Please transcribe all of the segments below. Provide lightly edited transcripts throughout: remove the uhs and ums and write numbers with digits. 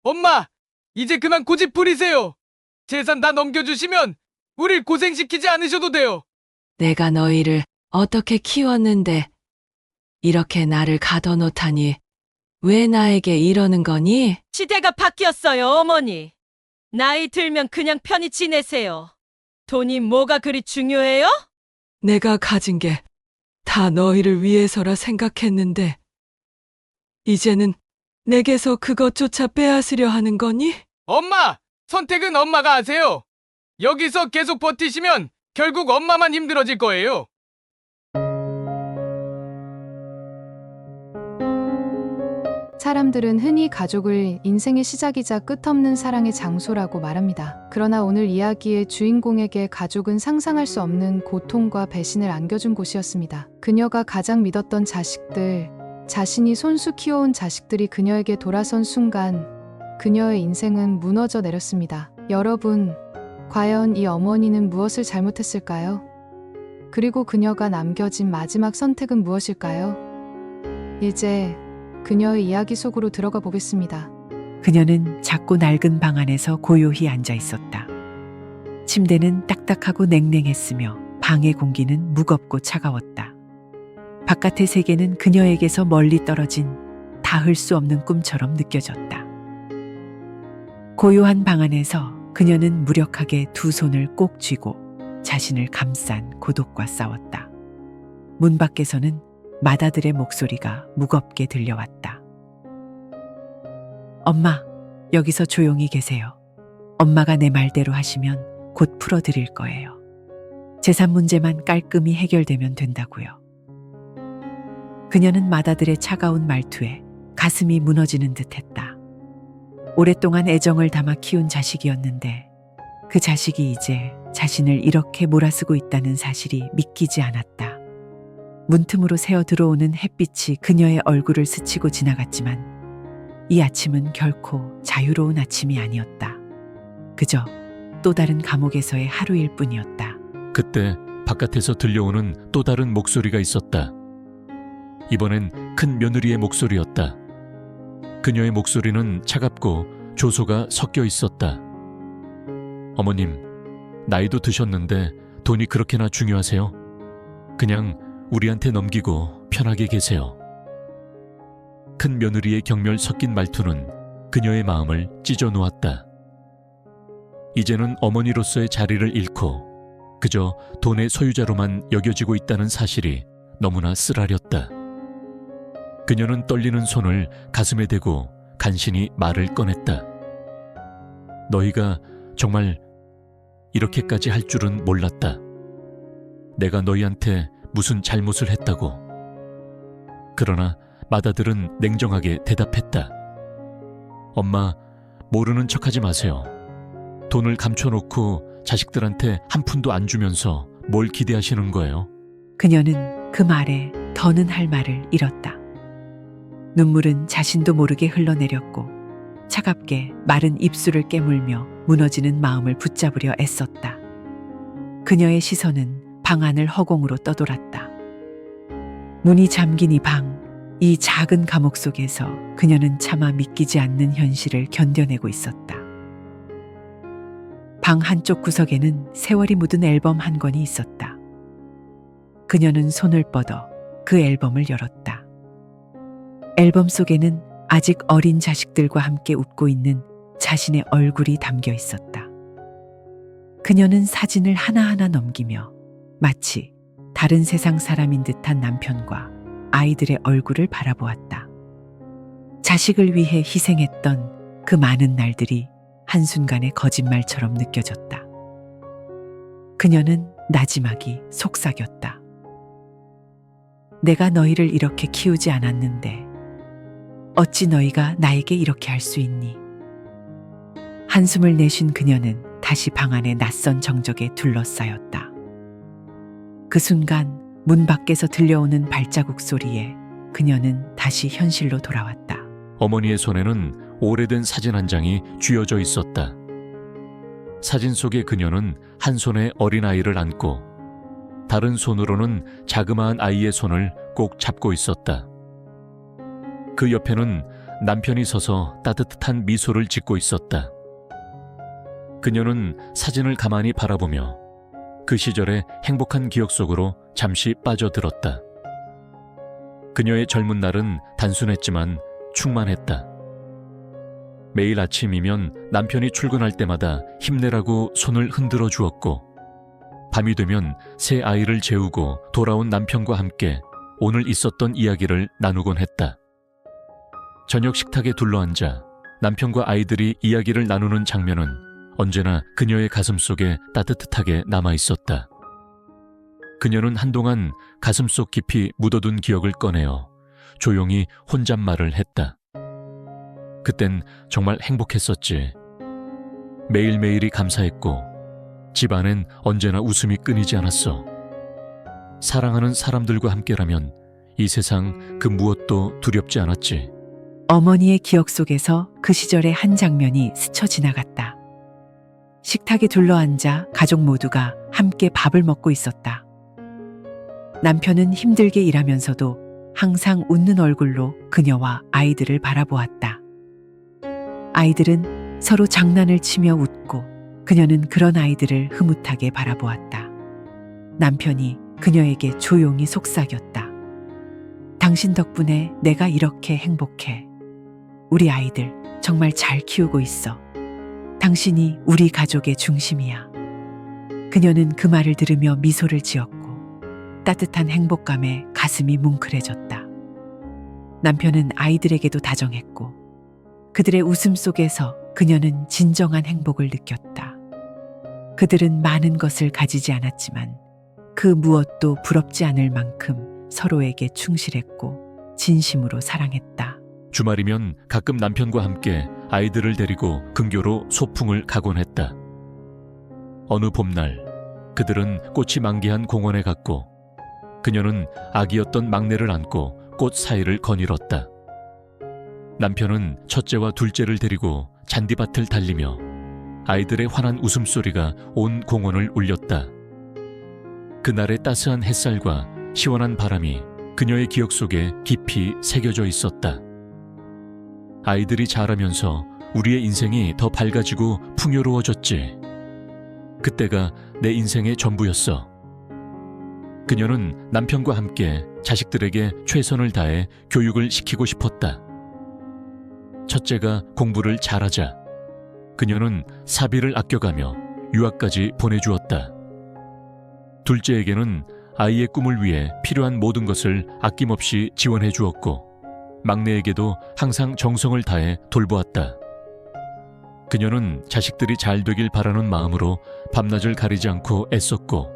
엄마, 이제 그만 고집 부리세요. 재산 다 넘겨주시면 우릴 고생시키지 않으셔도 돼요. 내가 너희를 어떻게 키웠는데 이렇게 나를 가둬놓다니 왜 나에게 이러는 거니? 시대가 바뀌었어요, 어머니. 나이 들면 그냥 편히 지내세요. 돈이 뭐가 그리 중요해요? 내가 가진 게 다 너희를 위해서라 생각했는데 이제는 내게서 그것조차 빼앗으려 하는 거니? 엄마, 선택은 엄마가 하세요. 여기서 계속 버티시면 결국 엄마만 힘들어질 거예요. 사람들은 흔히 가족을 인생의 시작이자 끝없는 사랑의 장소라고 말합니다. 그러나 오늘 이야기의 주인공에게 가족은 상상할 수 없는 고통과 배신을 안겨준 곳이었습니다. 그녀가 가장 믿었던 자식들, 자신이 손수 키워온 자식들이 그녀에게 돌아선 순간 그녀의 인생은 무너져 내렸습니다. 여러분, 과연 이 어머니는 무엇을 잘못했을까요? 그리고 그녀가 남겨진 마지막 선택은 무엇일까요? 이제 그녀의 이야기 속으로 들어가 보겠습니다. 그녀는 작고 낡은 방 안에서 고요히 앉아 있었다. 침대는 딱딱하고 냉랭했으며 방의 공기는 무겁고 차가웠다. 바깥의 세계는 그녀에게서 멀리 떨어진 닿을 수 없는 꿈처럼 느껴졌다. 고요한 방 안에서 그녀는 무력하게 두 손을 꼭 쥐고 자신을 감싼 고독과 싸웠다. 문 밖에서는 맏아들의 목소리가 무겁게 들려왔다. 엄마, 여기서 조용히 계세요. 엄마가 내 말대로 하시면 곧 풀어드릴 거예요. 재산 문제만 깔끔히 해결되면 된다고요. 그녀는 맏아들의 차가운 말투에 가슴이 무너지는 듯했다. 오랫동안 애정을 담아 키운 자식이었는데 그 자식이 이제 자신을 이렇게 몰아쓰고 있다는 사실이 믿기지 않았다. 문틈으로 새어 들어오는 햇빛이 그녀의 얼굴을 스치고 지나갔지만 이 아침은 결코 자유로운 아침이 아니었다. 그저 또 다른 감옥에서의 하루일 뿐이었다. 그때 바깥에서 들려오는 또 다른 목소리가 있었다. 이번엔 큰 며느리의 목소리였다. 그녀의 목소리는 차갑고 조소가 섞여 있었다. 어머님, 나이도 드셨는데 돈이 그렇게나 중요하세요? 그냥 우리한테 넘기고 편하게 계세요. 큰 며느리의 경멸 섞인 말투는 그녀의 마음을 찢어 놓았다. 이제는 어머니로서의 자리를 잃고 그저 돈의 소유자로만 여겨지고 있다는 사실이 너무나 쓰라렸다. 그녀는 떨리는 손을 가슴에 대고 간신히 말을 꺼냈다. 너희가 정말 이렇게까지 할 줄은 몰랐다. 내가 너희한테 무슨 잘못을 했다고. 그러나 맏아들은 냉정하게 대답했다. 엄마, 모르는 척하지 마세요. 돈을 감춰놓고 자식들한테 한 푼도 안 주면서 뭘 기대하시는 거예요? 그녀는 그 말에 더는 할 말을 잃었다. 눈물은 자신도 모르게 흘러내렸고 차갑게 마른 입술을 깨물며 무너지는 마음을 붙잡으려 애썼다. 그녀의 시선은 방 안을 허공으로 떠돌았다. 문이 잠긴 이 방, 이 작은 감옥 속에서 그녀는 차마 믿기지 않는 현실을 견뎌내고 있었다. 방 한쪽 구석에는 세월이 묻은 앨범 한 권이 있었다. 그녀는 손을 뻗어 그 앨범을 열었다. 앨범 속에는 아직 어린 자식들과 함께 웃고 있는 자신의 얼굴이 담겨 있었다. 그녀는 사진을 하나하나 넘기며 마치 다른 세상 사람인 듯한 남편과 아이들의 얼굴을 바라보았다. 자식을 위해 희생했던 그 많은 날들이 한순간의 거짓말처럼 느껴졌다. 그녀는 나지막이 속삭였다. 내가 너희를 이렇게 키우지 않았는데 어찌 너희가 나에게 이렇게 할 수 있니? 한숨을 내쉰 그녀는 다시 방 안의 낯선 정적에 둘러싸였다. 그 순간 문 밖에서 들려오는 발자국 소리에 그녀는 다시 현실로 돌아왔다. 어머니의 손에는 오래된 사진 한 장이 쥐어져 있었다. 사진 속의 그녀는 한 손에 어린아이를 안고 다른 손으로는 자그마한 아이의 손을 꼭 잡고 있었다. 그 옆에는 남편이 서서 따뜻한 미소를 짓고 있었다. 그녀는 사진을 가만히 바라보며 그 시절의 행복한 기억 속으로 잠시 빠져들었다. 그녀의 젊은 날은 단순했지만 충만했다. 매일 아침이면 남편이 출근할 때마다 힘내라고 손을 흔들어 주었고, 밤이 되면 새 아이를 재우고 돌아온 남편과 함께 오늘 있었던 이야기를 나누곤 했다. 저녁 식탁에 둘러앉아 남편과 아이들이 이야기를 나누는 장면은 언제나 그녀의 가슴 속에 따뜻하게 남아 있었다. 그녀는 한동안 가슴속 깊이 묻어둔 기억을 꺼내어 조용히 혼잣말을 했다. 그땐 정말 행복했었지. 매일매일이 감사했고 집안엔 언제나 웃음이 끊이지 않았어. 사랑하는 사람들과 함께라면 이 세상 그 무엇도 두렵지 않았지. 어머니의 기억 속에서 그 시절의 한 장면이 스쳐 지나갔다. 식탁에 둘러앉아 가족 모두가 함께 밥을 먹고 있었다. 남편은 힘들게 일하면서도 항상 웃는 얼굴로 그녀와 아이들을 바라보았다. 아이들은 서로 장난을 치며 웃고 그녀는 그런 아이들을 흐뭇하게 바라보았다. 남편이 그녀에게 조용히 속삭였다. 당신 덕분에 내가 이렇게 행복해. 우리 아이들 정말 잘 키우고 있어. 당신이 우리 가족의 중심이야. 그녀는 그 말을 들으며 미소를 지었고 따뜻한 행복감에 가슴이 뭉클해졌다. 남편은 아이들에게도 다정했고 그들의 웃음 속에서 그녀는 진정한 행복을 느꼈다. 그들은 많은 것을 가지지 않았지만 그 무엇도 부럽지 않을 만큼 서로에게 충실했고 진심으로 사랑했다. 주말이면 가끔 남편과 함께 아이들을 데리고 근교로 소풍을 가곤 했다. 어느 봄날 그들은 꽃이 만개한 공원에 갔고 그녀는 아기였던 막내를 안고 꽃 사이를 거닐었다. 남편은 첫째와 둘째를 데리고 잔디밭을 달리며 아이들의 환한 웃음소리가 온 공원을 울렸다. 그날의 따스한 햇살과 시원한 바람이 그녀의 기억 속에 깊이 새겨져 있었다. 아이들이 자라면서 우리의 인생이 더 밝아지고 풍요로워졌지. 그때가 내 인생의 전부였어. 그녀는 남편과 함께 자식들에게 최선을 다해 교육을 시키고 싶었다. 첫째가 공부를 잘하자 그녀는 사비를 아껴가며 유학까지 보내주었다. 둘째에게는 아이의 꿈을 위해 필요한 모든 것을 아낌없이 지원해 주었고 막내에게도 항상 정성을 다해 돌보았다. 그녀는 자식들이 잘 되길 바라는 마음으로 밤낮을 가리지 않고 애썼고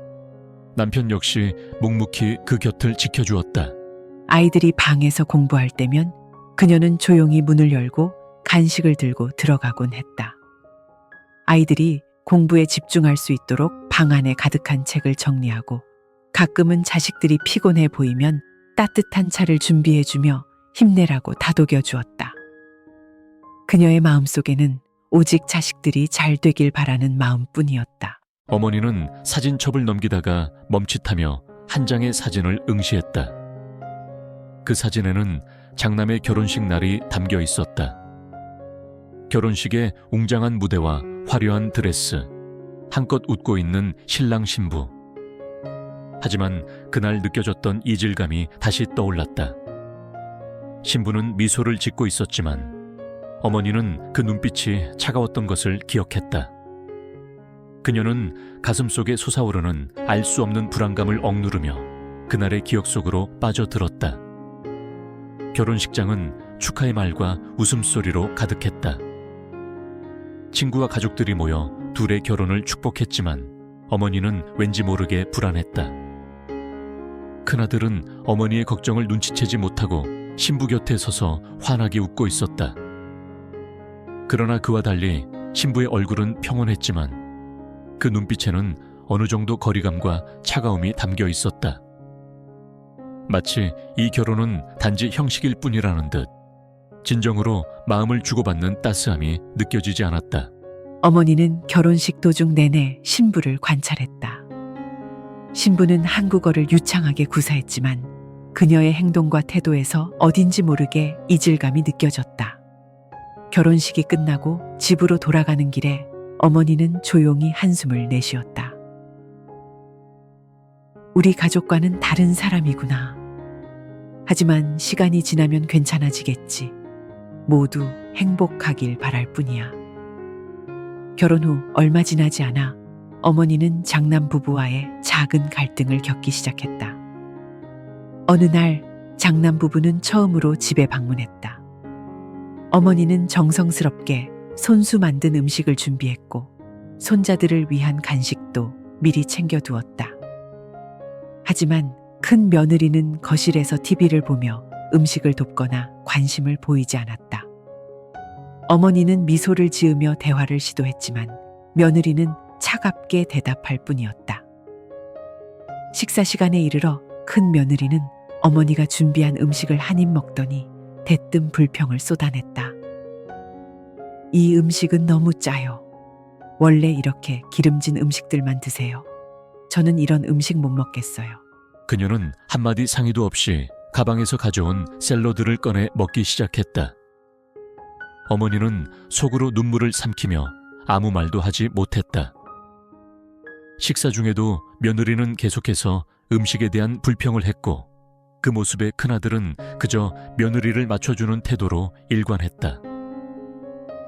남편 역시 묵묵히 그 곁을 지켜주었다. 아이들이 방에서 공부할 때면 그녀는 조용히 문을 열고 간식을 들고 들어가곤 했다. 아이들이 공부에 집중할 수 있도록 방 안에 가득한 책을 정리하고 가끔은 자식들이 피곤해 보이면 따뜻한 차를 준비해주며 힘내라고 다독여 주었다. 그녀의 마음속에는 오직 자식들이 잘 되길 바라는 마음뿐이었다. 어머니는 사진첩을 넘기다가 멈칫하며 한 장의 사진을 응시했다. 그 사진에는 장남의 결혼식 날이 담겨 있었다. 결혼식의 웅장한 무대와 화려한 드레스, 한껏 웃고 있는 신랑 신부. 하지만 그날 느껴졌던 이질감이 다시 떠올랐다. 신부는 미소를 짓고 있었지만 어머니는 그 눈빛이 차가웠던 것을 기억했다. 그녀는 가슴속에 솟아오르는 알 수 없는 불안감을 억누르며 그날의 기억 속으로 빠져들었다. 결혼식장은 축하의 말과 웃음소리로 가득했다. 친구와 가족들이 모여 둘의 결혼을 축복했지만 어머니는 왠지 모르게 불안했다. 큰아들은 어머니의 걱정을 눈치채지 못하고 신부 곁에 서서 환하게 웃고 있었다. 그러나 그와 달리 신부의 얼굴은 평온했지만 그 눈빛에는 어느 정도 거리감과 차가움이 담겨 있었다. 마치 이 결혼은 단지 형식일 뿐이라는 듯 진정으로 마음을 주고받는 따스함이 느껴지지 않았다. 어머니는 결혼식 도중 내내 신부를 관찰했다. 신부는 한국어를 유창하게 구사했지만 그녀의 행동과 태도에서 어딘지 모르게 이질감이 느껴졌다. 결혼식이 끝나고 집으로 돌아가는 길에 어머니는 조용히 한숨을 내쉬었다. 우리 가족과는 다른 사람이구나. 하지만 시간이 지나면 괜찮아지겠지. 모두 행복하길 바랄 뿐이야. 결혼 후 얼마 지나지 않아 어머니는 장남 부부와의 작은 갈등을 겪기 시작했다. 어느 날 장남 부부는 처음으로 집에 방문했다. 어머니는 정성스럽게 손수 만든 음식을 준비했고 손자들을 위한 간식도 미리 챙겨두었다. 하지만 큰 며느리는 거실에서 TV를 보며 음식을 돕거나 관심을 보이지 않았다. 어머니는 미소를 지으며 대화를 시도했지만 며느리는 차갑게 대답할 뿐이었다. 식사 시간에 이르러 큰 며느리는 어머니가 준비한 음식을 한 입 먹더니 대뜸 불평을 쏟아냈다. 이 음식은 너무 짜요. 원래 이렇게 기름진 음식들만 드세요. 저는 이런 음식 못 먹겠어요. 그녀는 한마디 상의도 없이 가방에서 가져온 샐러드를 꺼내 먹기 시작했다. 어머니는 속으로 눈물을 삼키며 아무 말도 하지 못했다. 식사 중에도 며느리는 계속해서 음식에 대한 불평을 했고 그 모습에 큰아들은 그저 며느리를 맞춰주는 태도로 일관했다.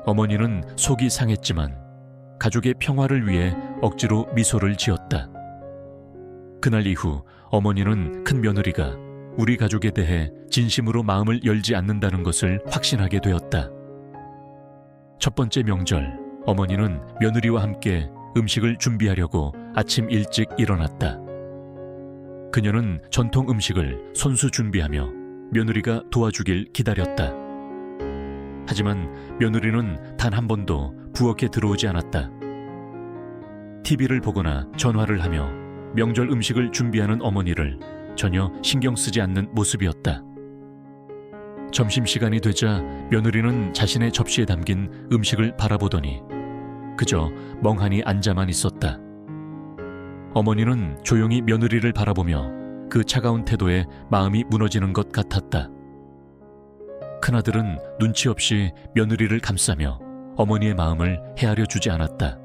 어머니는 속이 상했지만 가족의 평화를 위해 억지로 미소를 지었다. 그날 이후 어머니는 큰 며느리가 우리 가족에 대해 진심으로 마음을 열지 않는다는 것을 확신하게 되었다. 첫 번째 명절, 어머니는 며느리와 함께 음식을 준비하려고 아침 일찍 일어났다. 그녀는 전통 음식을 손수 준비하며 며느리가 도와주길 기다렸다. 하지만 며느리는 단 한 번도 부엌에 들어오지 않았다. TV를 보거나 전화를 하며 명절 음식을 준비하는 어머니를 전혀 신경 쓰지 않는 모습이었다. 점심시간이 되자 며느리는 자신의 접시에 담긴 음식을 바라보더니 그저 멍하니 앉아만 있었다. 어머니는 조용히 며느리를 바라보며 그 차가운 태도에 마음이 무너지는 것 같았다. 큰아들은 눈치 없이 며느리를 감싸며 어머니의 마음을 헤아려 주지 않았다.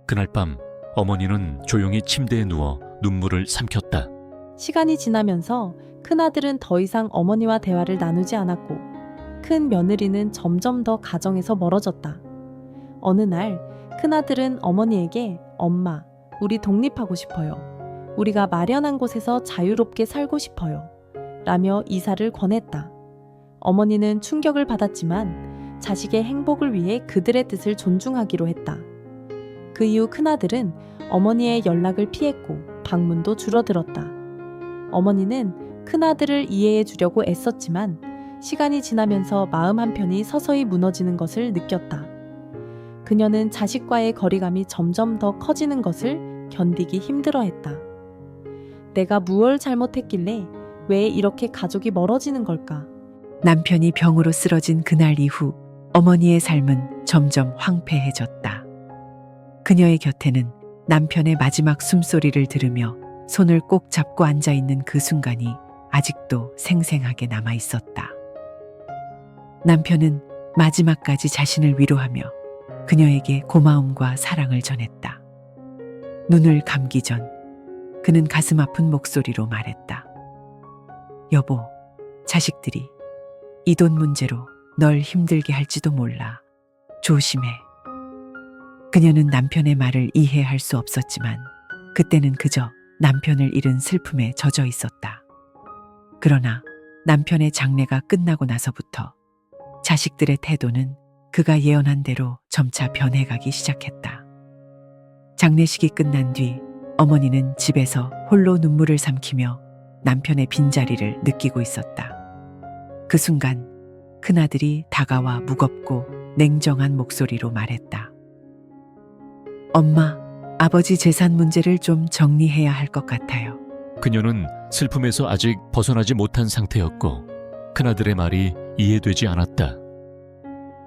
그날 밤 어머니는 조용히 침대에 누워 눈물을 삼켰다. 시간이 지나면서 큰아들은 더 이상 어머니와 대화를 나누지 않았고 큰 며느리는 점점 더 가정에서 멀어졌다. 어느 날 큰아들은 어머니에게 엄마, 우리 독립하고 싶어요. 우리가 마련한 곳에서 자유롭게 살고 싶어요. 라며 이사를 권했다. 어머니는 충격을 받았지만 자식의 행복을 위해 그들의 뜻을 존중하기로 했다. 그 이후 큰아들은 어머니의 연락을 피했고 방문도 줄어들었다. 어머니는 큰아들을 이해해 주려고 애썼지만 시간이 지나면서 마음 한편이 서서히 무너지는 것을 느꼈다. 그녀는 자식과의 거리감이 점점 더 커지는 것을 견디기 힘들어했다. 내가 무엇을 잘못했길래 왜 이렇게 가족이 멀어지는 걸까? 남편이 병으로 쓰러진 그날 이후 어머니의 삶은 점점 황폐해졌다. 그녀의 곁에는 남편의 마지막 숨소리를 들으며 손을 꼭 잡고 앉아 있는 그 순간이 아직도 생생하게 남아 있었다. 남편은 마지막까지 자신을 위로하며 그녀에게 고마움과 사랑을 전했다. 눈을 감기 전 그는 가슴 아픈 목소리로 말했다. 여보, 자식들이 이 돈 문제로 널 힘들게 할지도 몰라. 조심해. 그녀는 남편의 말을 이해할 수 없었지만 그때는 그저 남편을 잃은 슬픔에 젖어 있었다. 그러나 남편의 장례가 끝나고 나서부터 자식들의 태도는 그가 예언한 대로 점차 변해가기 시작했다. 장례식이 끝난 뒤 어머니는 집에서 홀로 눈물을 삼키며 남편의 빈자리를 느끼고 있었다. 그 순간 큰아들이 다가와 무겁고 냉정한 목소리로 말했다. 엄마, 아버지 재산 문제를 좀 정리해야 할 것 같아요. 그녀는 슬픔에서 아직 벗어나지 못한 상태였고 큰아들의 말이 이해되지 않았다.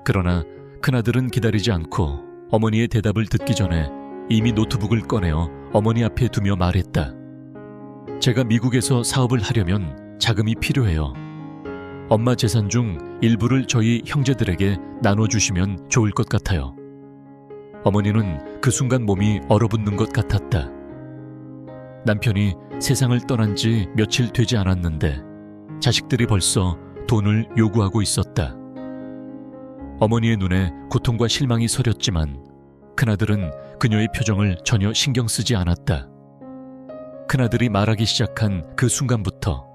그러나 큰아들은 기다리지 않고 어머니의 대답을 듣기 전에 이미 노트북을 꺼내어 어머니 앞에 두며 말했다. 제가 미국에서 사업을 하려면 자금이 필요해요. 엄마 재산 중 일부를 저희 형제들에게 나눠주시면 좋을 것 같아요. 어머니는 그 순간 몸이 얼어붙는 것 같았다. 남편이 세상을 떠난 지 며칠 되지 않았는데 자식들이 벌써 돈을 요구하고 있었다. 어머니의 눈에 고통과 실망이 서렸지만 큰아들은 그녀의 표정을 전혀 신경 쓰지 않았다. 큰아들이 말하기 시작한 그 순간부터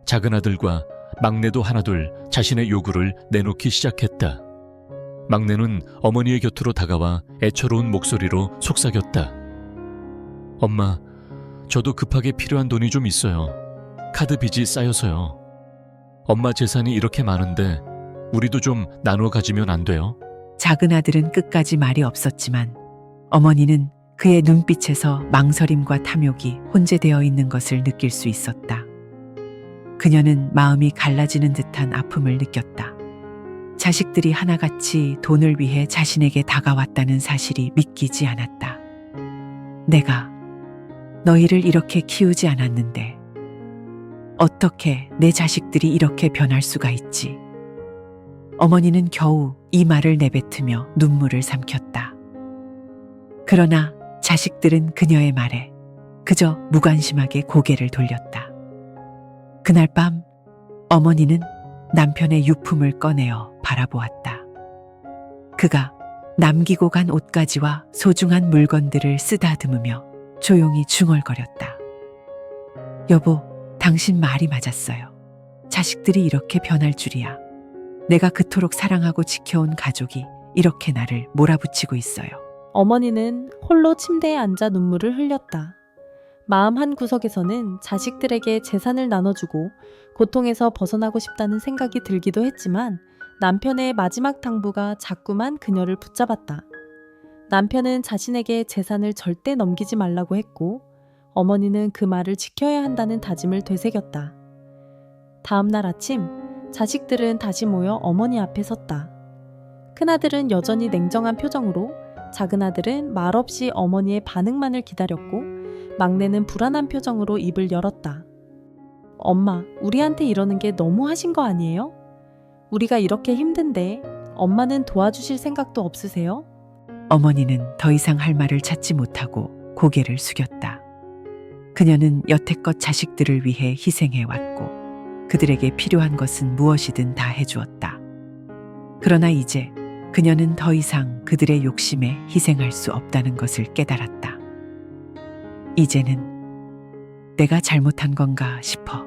작은아들과 막내도 하나둘 자신의 요구를 내놓기 시작했다. 막내는 어머니의 곁으로 다가와 애처로운 목소리로 속삭였다. 엄마, 저도 급하게 필요한 돈이 좀 있어요. 카드 빚이 쌓여서요. 엄마 재산이 이렇게 많은데 우리도 좀 나눠 가지면 안 돼요? 작은 아들은 끝까지 말이 없었지만 어머니는 그의 눈빛에서 망설임과 탐욕이 혼재되어 있는 것을 느낄 수 있었다. 그녀는 마음이 갈라지는 듯한 아픔을 느꼈다. 자식들이 하나같이 돈을 위해 자신에게 다가왔다는 사실이 믿기지 않았다. 내가 너희를 이렇게 키우지 않았는데 어떻게 내 자식들이 이렇게 변할 수가 있지? 어머니는 겨우 이 말을 내뱉으며 눈물을 삼켰다. 그러나 자식들은 그녀의 말에 그저 무관심하게 고개를 돌렸다. 그날 밤 어머니는 남편의 유품을 꺼내어 바라보았다. 그가 남기고 간 옷가지와 소중한 물건들을 쓰다듬으며 조용히 중얼거렸다. 여보, 당신 말이 맞았어요. 자식들이 이렇게 변할 줄이야. 내가 그토록 사랑하고 지켜온 가족이 이렇게 나를 몰아붙이고 있어요. 어머니는 홀로 침대에 앉아 눈물을 흘렸다. 마음 한 구석에서는 자식들에게 재산을 나눠주고 고통에서 벗어나고 싶다는 생각이 들기도 했지만 남편의 마지막 당부가 자꾸만 그녀를 붙잡았다. 남편은 자신에게 재산을 절대 넘기지 말라고 했고 어머니는 그 말을 지켜야 한다는 다짐을 되새겼다. 다음 날 아침 자식들은 다시 모여 어머니 앞에 섰다. 큰아들은 여전히 냉정한 표정으로, 작은아들은 말없이 어머니의 반응만을 기다렸고 막내는 불안한 표정으로 입을 열었다. 엄마, 우리한테 이러는 게 너무 하신 거 아니에요? 우리가 이렇게 힘든데 엄마는 도와주실 생각도 없으세요? 어머니는 더 이상 할 말을 찾지 못하고 고개를 숙였다. 그녀는 여태껏 자식들을 위해 희생해왔고 그들에게 필요한 것은 무엇이든 다 해주었다. 그러나 이제 그녀는 더 이상 그들의 욕심에 희생할 수 없다는 것을 깨달았다. 이제는 내가 잘못한 건가 싶어.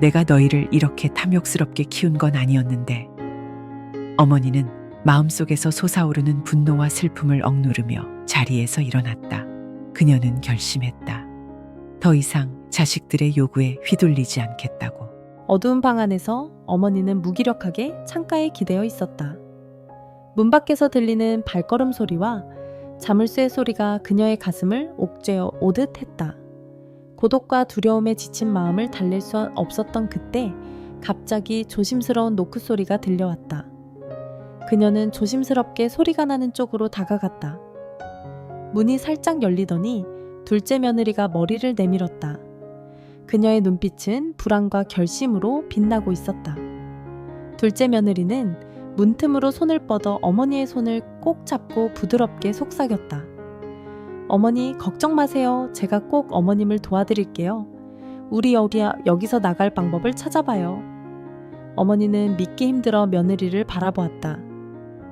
내가 너희를 이렇게 탐욕스럽게 키운 건 아니었는데. 어머니는 마음속에서 솟아오르는 분노와 슬픔을 억누르며 자리에서 일어났다. 그녀는 결심했다. 더 이상 자식들의 요구에 휘둘리지 않겠다고. 어두운 방 안에서 어머니는 무기력하게 창가에 기대어 있었다. 문 밖에서 들리는 발걸음 소리와 자물쇠 소리가 그녀의 가슴을 옥죄어 오듯 했다. 고독과 두려움에 지친 마음을 달랠 수 없었던 그때 갑자기 조심스러운 노크 소리가 들려왔다. 그녀는 조심스럽게 소리가 나는 쪽으로 다가갔다. 문이 살짝 열리더니 둘째 며느리가 머리를 내밀었다. 그녀의 눈빛은 불안과 결심으로 빛나고 있었다. 둘째 며느리는 문틈으로 손을 뻗어 어머니의 손을 꼭 잡고 부드럽게 속삭였다. 어머니, 걱정 마세요. 제가 꼭 어머님을 도와드릴게요. 우리 여기서 나갈 방법을 찾아봐요. 어머니는 믿기 힘들어 며느리를 바라보았다.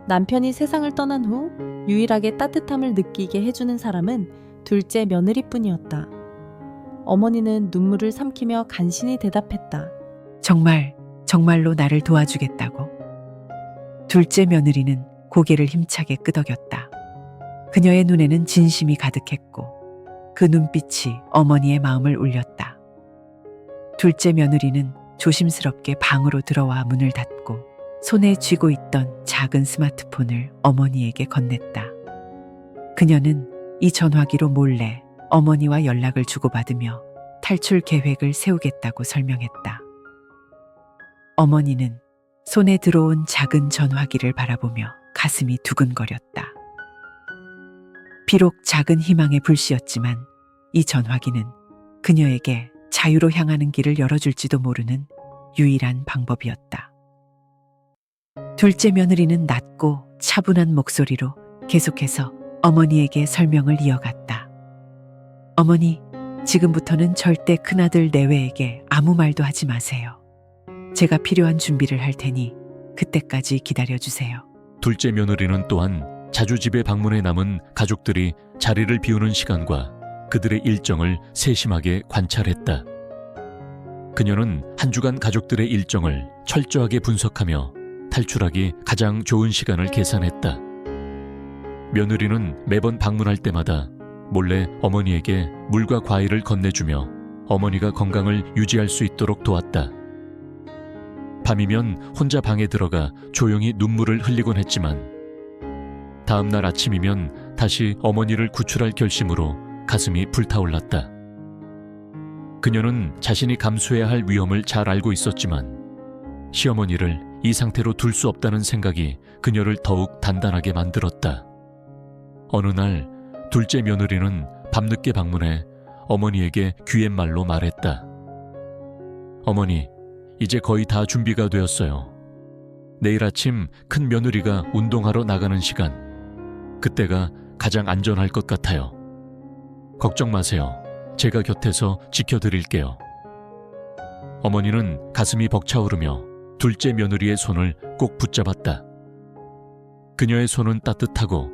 남편이 세상을 떠난 후 유일하게 따뜻함을 느끼게 해주는 사람은 둘째 며느리뿐이었다. 어머니는 눈물을 삼키며 간신히 대답했다. 정말로 나를 도와주겠다고? 둘째 며느리는 고개를 힘차게 끄덕였다. 그녀의 눈에는 진심이 가득했고 그 눈빛이 어머니의 마음을 울렸다. 둘째 며느리는 조심스럽게 방으로 들어와 문을 닫고 손에 쥐고 있던 작은 스마트폰을 어머니에게 건넸다. 그녀는 이 전화기로 몰래 어머니와 연락을 주고받으며 탈출 계획을 세우겠다고 설명했다. 어머니는 손에 들어온 작은 전화기를 바라보며 가슴이 두근거렸다. 비록 작은 희망의 불씨였지만 이 전화기는 그녀에게 자유로 향하는 길을 열어줄지도 모르는 유일한 방법이었다. 둘째 며느리는 낮고 차분한 목소리로 계속해서 어머니에게 설명을 이어갔다. 어머니, 지금부터는 절대 큰아들 내외에게 아무 말도 하지 마세요. 제가 필요한 준비를 할 테니 그때까지 기다려주세요. 둘째 며느리는 또한 자주 집에 방문해 남은 가족들이 자리를 비우는 시간과 그들의 일정을 세심하게 관찰했다. 그녀는 한 주간 가족들의 일정을 철저하게 분석하며 탈출하기 가장 좋은 시간을 계산했다. 며느리는 매번 방문할 때마다 몰래 어머니에게 물과 과일을 건네주며 어머니가 건강을 유지할 수 있도록 도왔다. 밤이면 혼자 방에 들어가 조용히 눈물을 흘리곤 했지만 다음 날 아침이면 다시 어머니를 구출할 결심으로 가슴이 불타올랐다. 그녀는 자신이 감수해야 할 위험을 잘 알고 있었지만 시어머니를 이 상태로 둘 수 없다는 생각이 그녀를 더욱 단단하게 만들었다. 어느 날 둘째 며느리는 밤늦게 방문해 어머니에게 귀갯말로 말했다. 어머니, 이제 거의 다 준비가 되었어요. 내일 아침 큰 며느리가 운동하러 나가는 시간, 그때가 가장 안전할 것 같아요. 걱정 마세요. 제가 곁에서 지켜드릴게요. 어머니는 가슴이 벅차오르며 둘째 며느리의 손을 꼭 붙잡았다. 그녀의 손은 따뜻하고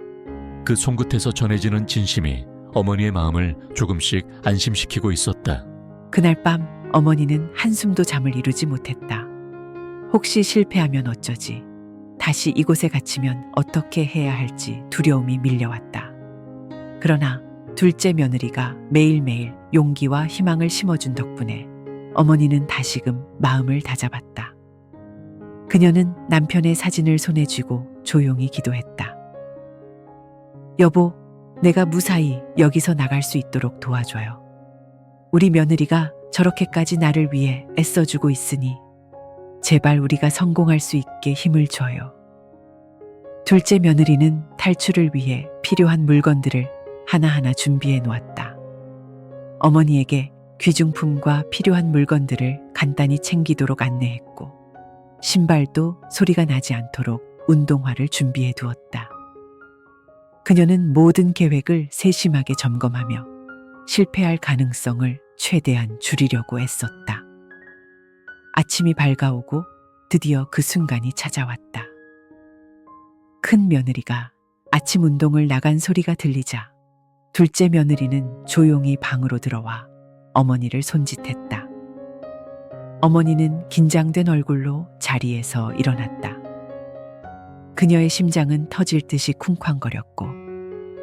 그 손끝에서 전해지는 진심이 어머니의 마음을 조금씩 안심시키고 있었다. 그날 밤 어머니는 한숨도 잠을 이루지 못했다. 혹시 실패하면 어쩌지? 다시 이곳에 갇히면 어떻게 해야 할지 두려움이 밀려왔다. 그러나 둘째 며느리가 매일매일 용기와 희망을 심어준 덕분에 어머니는 다시금 마음을 다잡았다. 그녀는 남편의 사진을 손에 쥐고 조용히 기도했다. 여보, 내가 무사히 여기서 나갈 수 있도록 도와줘요. 우리 며느리가 저렇게까지 나를 위해 애써주고 있으니 제발 우리가 성공할 수 있게 힘을 줘요. 둘째 며느리는 탈출을 위해 필요한 물건들을 하나하나 준비해 놓았다. 어머니에게 귀중품과 필요한 물건들을 간단히 챙기도록 안내했고 신발도 소리가 나지 않도록 운동화를 준비해 두었다. 그녀는 모든 계획을 세심하게 점검하며 실패할 가능성을 최대한 줄이려고 애썼다. 아침이 밝아오고 드디어 그 순간이 찾아왔다. 큰 며느리가 아침 운동을 나간 소리가 들리자 둘째 며느리는 조용히 방으로 들어와 어머니를 손짓했다. 어머니는 긴장된 얼굴로 자리에서 일어났다. 그녀의 심장은 터질 듯이 쿵쾅거렸고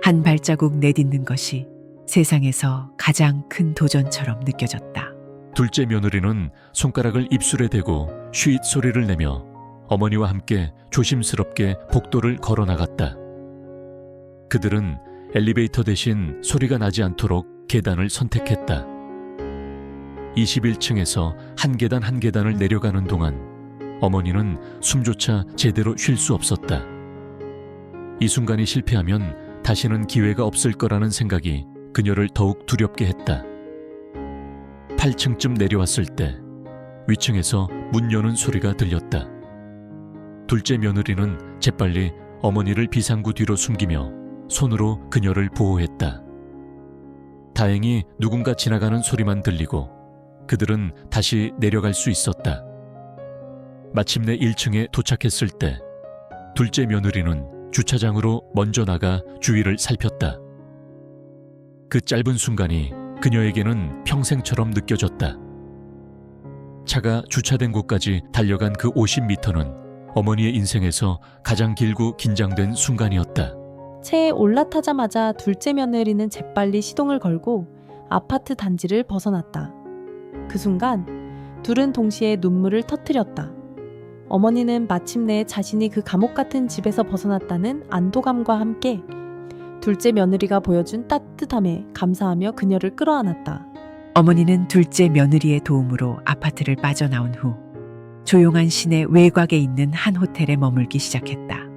한 발자국 내딛는 것이 세상에서 가장 큰 도전처럼 느껴졌다. 둘째 며느리는 손가락을 입술에 대고 쉿 소리를 내며 어머니와 함께 조심스럽게 복도를 걸어 나갔다. 그들은 엘리베이터 대신 소리가 나지 않도록 계단을 선택했다. 21층에서 한 계단 한 계단을 내려가는 동안 어머니는 숨조차 제대로 쉴 수 없었다. 이 순간이 실패하면 다시는 기회가 없을 거라는 생각이 그녀를 더욱 두렵게 했다. 8층쯤 내려왔을 때 위층에서 문 여는 소리가 들렸다. 둘째 며느리는 재빨리 어머니를 비상구 뒤로 숨기며 손으로 그녀를 보호했다. 다행히 누군가 지나가는 소리만 들리고 그들은 다시 내려갈 수 있었다. 마침내 1층에 도착했을 때 둘째 며느리는 주차장으로 먼저 나가 주위를 살폈다. 그 짧은 순간이 그녀에게는 평생처럼 느껴졌다. 차가 주차된 곳까지 달려간 그 50m는 어머니의 인생에서 가장 길고 긴장된 순간이었다. 채에 올라타자마자 둘째 며느리는 재빨리 시동을 걸고 아파트 단지를 벗어났다. 그 순간 둘은 동시에 눈물을 터뜨렸다. 어머니는 마침내 자신이 그 감옥 같은 집에서 벗어났다는 안도감과 함께 둘째 며느리가 보여준 따뜻함에 감사하며 그녀를 끌어안았다. 어머니는 둘째 며느리의 도움으로 아파트를 빠져나온 후 조용한 시내 외곽에 있는 한 호텔에 머물기 시작했다.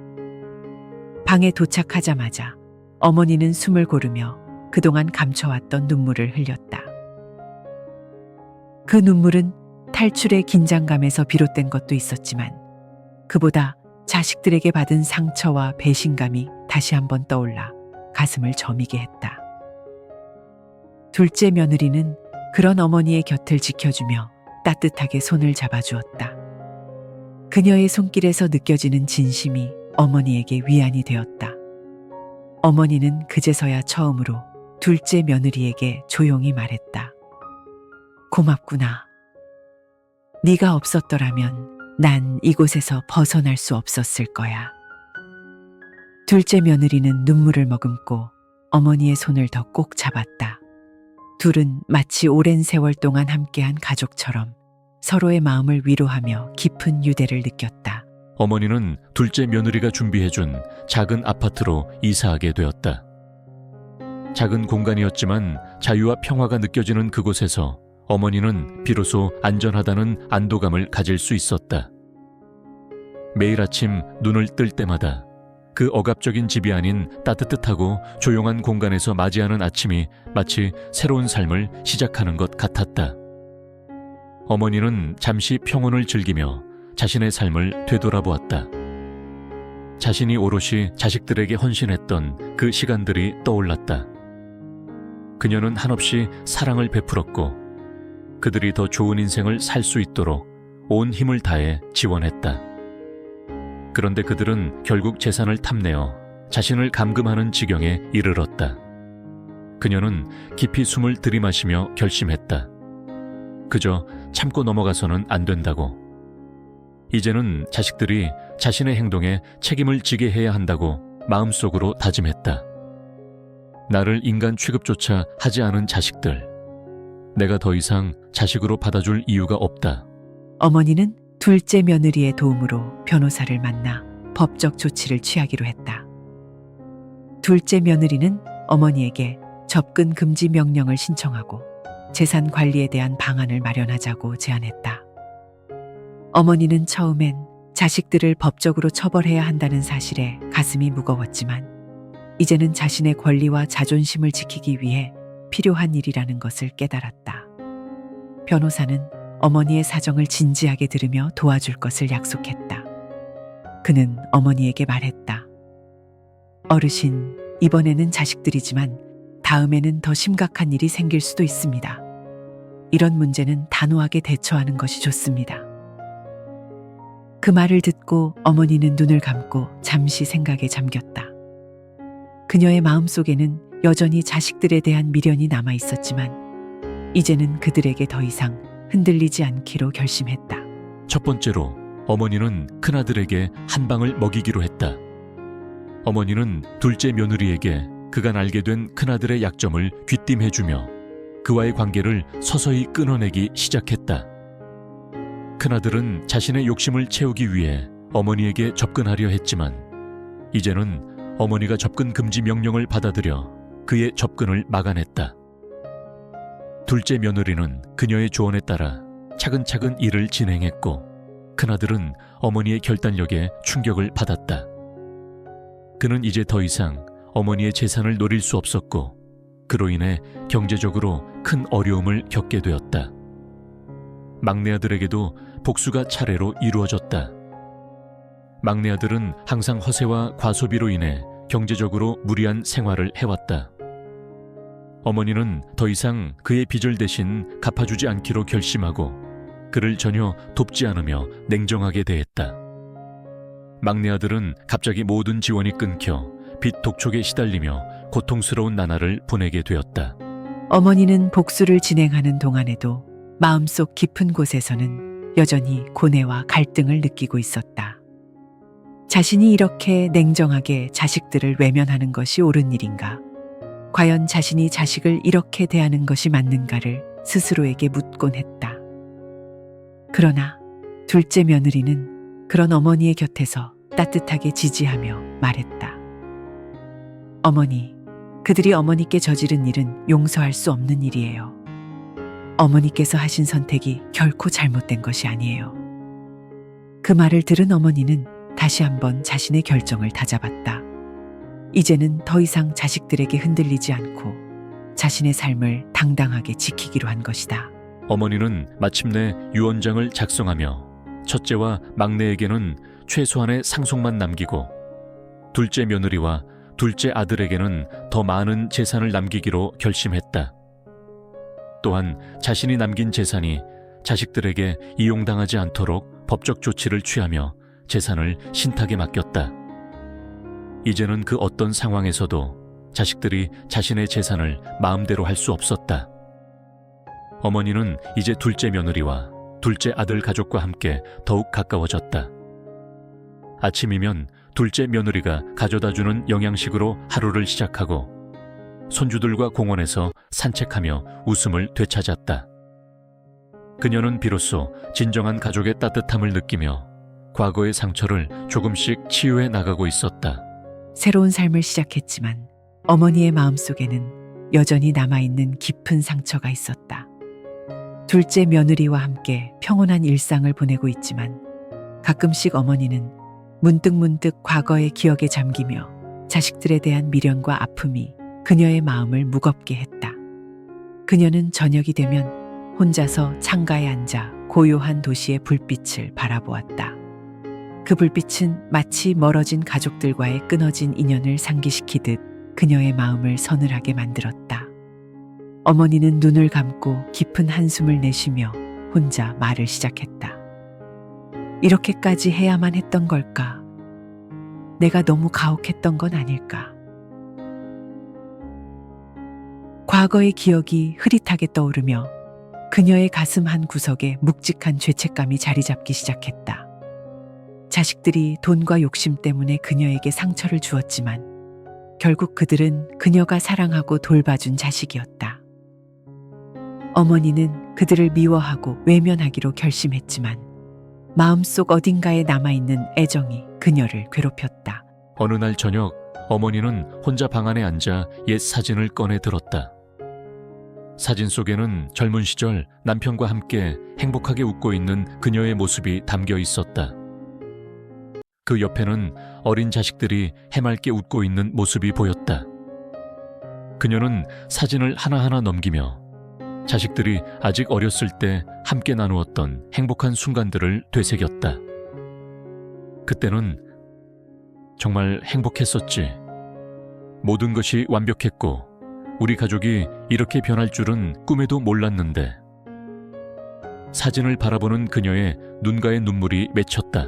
방에 도착하자마자 어머니는 숨을 고르며 그동안 감춰왔던 눈물을 흘렸다. 그 눈물은 탈출의 긴장감에서 비롯된 것도 있었지만 그보다 자식들에게 받은 상처와 배신감이 다시 한번 떠올라 가슴을 저미게 했다. 둘째 며느리는 그런 어머니의 곁을 지켜주며 따뜻하게 손을 잡아주었다. 그녀의 손길에서 느껴지는 진심이 어머니에게 위안이 되었다. 어머니는 그제서야 처음으로 둘째 며느리에게 조용히 말했다. 고맙구나. 네가 없었더라면 난 이곳에서 벗어날 수 없었을 거야. 둘째 며느리는 눈물을 머금고 어머니의 손을 더 꼭 잡았다. 둘은 마치 오랜 세월 동안 함께한 가족처럼 서로의 마음을 위로하며 깊은 유대를 느꼈다. 어머니는 둘째 며느리가 준비해준 작은 아파트로 이사하게 되었다. 작은 공간이었지만 자유와 평화가 느껴지는 그곳에서 어머니는 비로소 안전하다는 안도감을 가질 수 있었다. 매일 아침 눈을 뜰 때마다 그 억압적인 집이 아닌 따뜻하고 조용한 공간에서 맞이하는 아침이 마치 새로운 삶을 시작하는 것 같았다. 어머니는 잠시 평온을 즐기며 자신의 삶을 되돌아보았다. 자신이 오롯이 자식들에게 헌신했던 그 시간들이 떠올랐다. 그녀는 한없이 사랑을 베풀었고 그들이 더 좋은 인생을 살 수 있도록 온 힘을 다해 지원했다. 그런데 그들은 결국 재산을 탐내어 자신을 감금하는 지경에 이르렀다. 그녀는 깊이 숨을 들이마시며 결심했다. 그저 참고 넘어가서는 안 된다고. 이제는 자식들이 자신의 행동에 책임을 지게 해야 한다고 마음속으로 다짐했다. 나를 인간 취급조차 하지 않은 자식들. 내가 더 이상 자식으로 받아줄 이유가 없다. 어머니는 둘째 며느리의 도움으로 변호사를 만나 법적 조치를 취하기로 했다. 둘째 며느리는 어머니에게 접근 금지 명령을 신청하고 재산 관리에 대한 방안을 마련하자고 제안했다. 어머니는 처음엔 자식들을 법적으로 처벌해야 한다는 사실에 가슴이 무거웠지만 이제는 자신의 권리와 자존심을 지키기 위해 필요한 일이라는 것을 깨달았다. 변호사는 어머니의 사정을 진지하게 들으며 도와줄 것을 약속했다. 그는 어머니에게 말했다. 어르신, 이번에는 자식들이지만 다음에는 더 심각한 일이 생길 수도 있습니다. 이런 문제는 단호하게 대처하는 것이 좋습니다. 그 말을 듣고 어머니는 눈을 감고 잠시 생각에 잠겼다. 그녀의 마음속에는 여전히 자식들에 대한 미련이 남아 있었지만 이제는 그들에게 더 이상 흔들리지 않기로 결심했다. 첫 번째로 어머니는 큰아들에게 한 방을 먹이기로 했다. 어머니는 둘째 며느리에게 그간 알게 된 큰아들의 약점을 귀띔해주며 그와의 관계를 서서히 끊어내기 시작했다. 큰아들은 자신의 욕심을 채우기 위해 어머니에게 접근하려 했지만 이제는 어머니가 접근 금지 명령을 받아들여 그의 접근을 막아냈다. 둘째 며느리는 그녀의 조언에 따라 차근차근 일을 진행했고 큰아들은 어머니의 결단력에 충격을 받았다. 그는 이제 더 이상 어머니의 재산을 노릴 수 없었고 그로 인해 경제적으로 큰 어려움을 겪게 되었다. 막내 아들에게도 복수가 차례로 이루어졌다. 막내 아들은 항상 허세와 과소비로 인해 경제적으로 무리한 생활을 해왔다. 어머니는 더 이상 그의 빚을 대신 갚아주지 않기로 결심하고 그를 전혀 돕지 않으며 냉정하게 대했다. 막내 아들은 갑자기 모든 지원이 끊겨 빚 독촉에 시달리며 고통스러운 나날을 보내게 되었다. 어머니는 복수를 진행하는 동안에도 마음속 깊은 곳에서는 여전히 고뇌와 갈등을 느끼고 있었다. 자신이 이렇게 냉정하게 자식들을 외면하는 것이 옳은 일인가? 과연 자신이 자식을 이렇게 대하는 것이 맞는가를 스스로에게 묻곤 했다. 그러나 둘째 며느리는 그런 어머니의 곁에서 따뜻하게 지지하며 말했다. 어머니, 그들이 어머니께 저지른 일은 용서할 수 없는 일이에요. 어머니께서 하신 선택이 결코 잘못된 것이 아니에요. 그 말을 들은 어머니는 다시 한번 자신의 결정을 다잡았다. 이제는 더 이상 자식들에게 흔들리지 않고 자신의 삶을 당당하게 지키기로 한 것이다. 어머니는 마침내 유언장을 작성하며 첫째와 막내에게는 최소한의 상속만 남기고 둘째 며느리와 둘째 아들에게는 더 많은 재산을 남기기로 결심했다. 또한 자신이 남긴 재산이 자식들에게 이용당하지 않도록 법적 조치를 취하며 재산을 신탁에 맡겼다. 이제는 그 어떤 상황에서도 자식들이 자신의 재산을 마음대로 할 수 없었다. 어머니는 이제 둘째 며느리와 둘째 아들 가족과 함께 더욱 가까워졌다. 아침이면 둘째 며느리가 가져다주는 영양식으로 하루를 시작하고 손주들과 공원에서 산책하며 웃음을 되찾았다. 그녀는 비로소 진정한 가족의 따뜻함을 느끼며 과거의 상처를 조금씩 치유해 나가고 있었다. 새로운 삶을 시작했지만 어머니의 마음속에는 여전히 남아있는 깊은 상처가 있었다. 둘째 며느리와 함께 평온한 일상을 보내고 있지만 가끔씩 어머니는 문득문득 과거의 기억에 잠기며 자식들에 대한 미련과 아픔이 그녀의 마음을 무겁게 했다. 그녀는 저녁이 되면 혼자서 창가에 앉아 고요한 도시의 불빛을 바라보았다. 그 불빛은 마치 멀어진 가족들과의 끊어진 인연을 상기시키듯 그녀의 마음을 서늘하게 만들었다. 어머니는 눈을 감고 깊은 한숨을 내쉬며 혼자 말을 시작했다. 이렇게까지 해야만 했던 걸까? 내가 너무 가혹했던 건 아닐까? 과거의 기억이 흐릿하게 떠오르며 그녀의 가슴 한 구석에 묵직한 죄책감이 자리 잡기 시작했다. 자식들이 돈과 욕심 때문에 그녀에게 상처를 주었지만 결국 그들은 그녀가 사랑하고 돌봐준 자식이었다. 어머니는 그들을 미워하고 외면하기로 결심했지만 마음속 어딘가에 남아있는 애정이 그녀를 괴롭혔다. 어느 날 저녁 어머니는 혼자 방 안에 앉아 옛 사진을 꺼내 들었다. 사진 속에는 젊은 시절 남편과 함께 행복하게 웃고 있는 그녀의 모습이 담겨 있었다. 그 옆에는 어린 자식들이 해맑게 웃고 있는 모습이 보였다. 그녀는 사진을 하나하나 넘기며 자식들이 아직 어렸을 때 함께 나누었던 행복한 순간들을 되새겼다. 그때는 정말 행복했었지. 모든 것이 완벽했고 우리 가족이 이렇게 변할 줄은 꿈에도 몰랐는데. 사진을 바라보는 그녀의 눈가에 눈물이 맺혔다.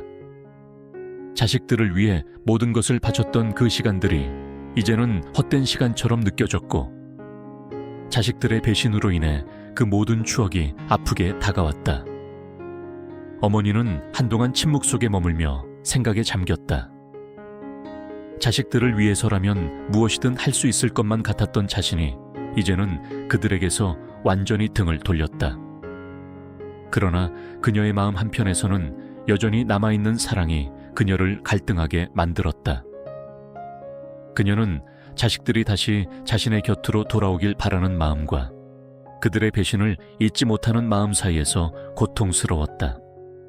자식들을 위해 모든 것을 바쳤던 그 시간들이 이제는 헛된 시간처럼 느껴졌고 자식들의 배신으로 인해 그 모든 추억이 아프게 다가왔다. 어머니는 한동안 침묵 속에 머물며 생각에 잠겼다. 자식들을 위해서라면 무엇이든 할 수 있을 것만 같았던 자신이 이제는 그들에게서 완전히 등을 돌렸다. 그러나 그녀의 마음 한편에서는 여전히 남아있는 사랑이 그녀를 갈등하게 만들었다. 그녀는 자식들이 다시 자신의 곁으로 돌아오길 바라는 마음과 그들의 배신을 잊지 못하는 마음 사이에서 고통스러웠다.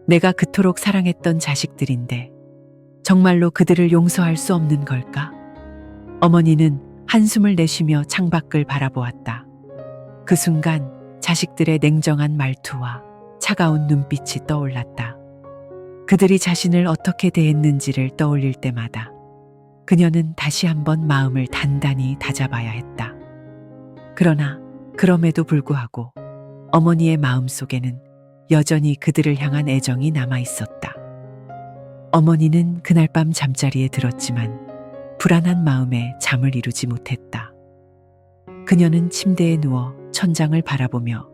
내가 그토록 사랑했던 자식들인데 정말로 그들을 용서할 수 없는 걸까? 어머니는 한숨을 내쉬며 창밖을 바라보았다. 그 순간 자식들의 냉정한 말투와 차가운 눈빛이 떠올랐다. 그들이 자신을 어떻게 대했는지를 떠올릴 때마다 그녀는 다시 한번 마음을 단단히 다잡아야 했다. 그러나 그럼에도 불구하고 어머니의 마음속에는 여전히 그들을 향한 애정이 남아 있었다. 어머니는 그날 밤 잠자리에 들었지만 불안한 마음에 잠을 이루지 못했다. 그녀는 침대에 누워 천장을 바라보며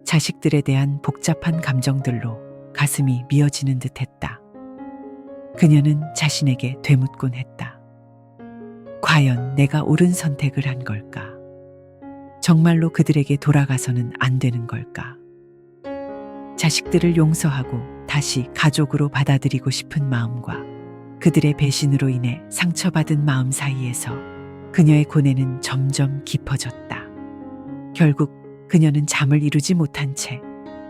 자식들에 대한 복잡한 감정들로 가슴이 미어지는 듯했다. 그녀는 자신에게 되묻곤 했다. 과연 내가 옳은 선택을 한 걸까? 정말로 그들에게 돌아가서는 안 되는 걸까? 자식들을 용서하고 다시 가족으로 받아들이고 싶은 마음과 그들의 배신으로 인해 상처받은 마음 사이에서 그녀의 고뇌는 점점 깊어졌다. 결국 그녀는 잠을 이루지 못한 채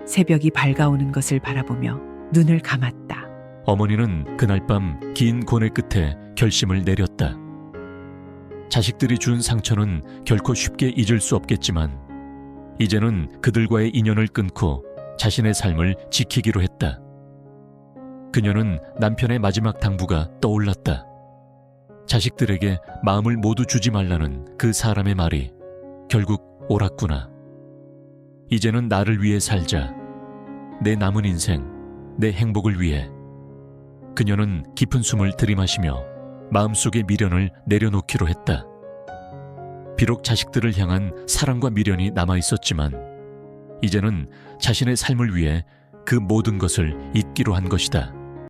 새벽이 밝아오는 것을 바라보며 눈을 감았다. 어머니는 그날 밤 긴 고뇌 끝에 결심을 내렸다. 자식들이 준 상처는 결코 쉽게 잊을 수 없겠지만 이제는 그들과의 인연을 끊고 자신의 삶을 지키기로 했다. 그녀는 남편의 마지막 당부가 떠올랐다. 자식들에게 마음을 모두 주지 말라는 그 사람의 말이 결국 옳았구나. 이제는 나를 위해 살자. 내 남은 인생, 내 행복을 위해. 그녀는 깊은 숨을 들이마시며 마음속의 미련을 내려놓기로 했다. 비록 자식들을 향한 사랑과 미련이 남아있었지만 이제는 자신의 삶을 위해 그 모든 것을 잊기로 한 것이다.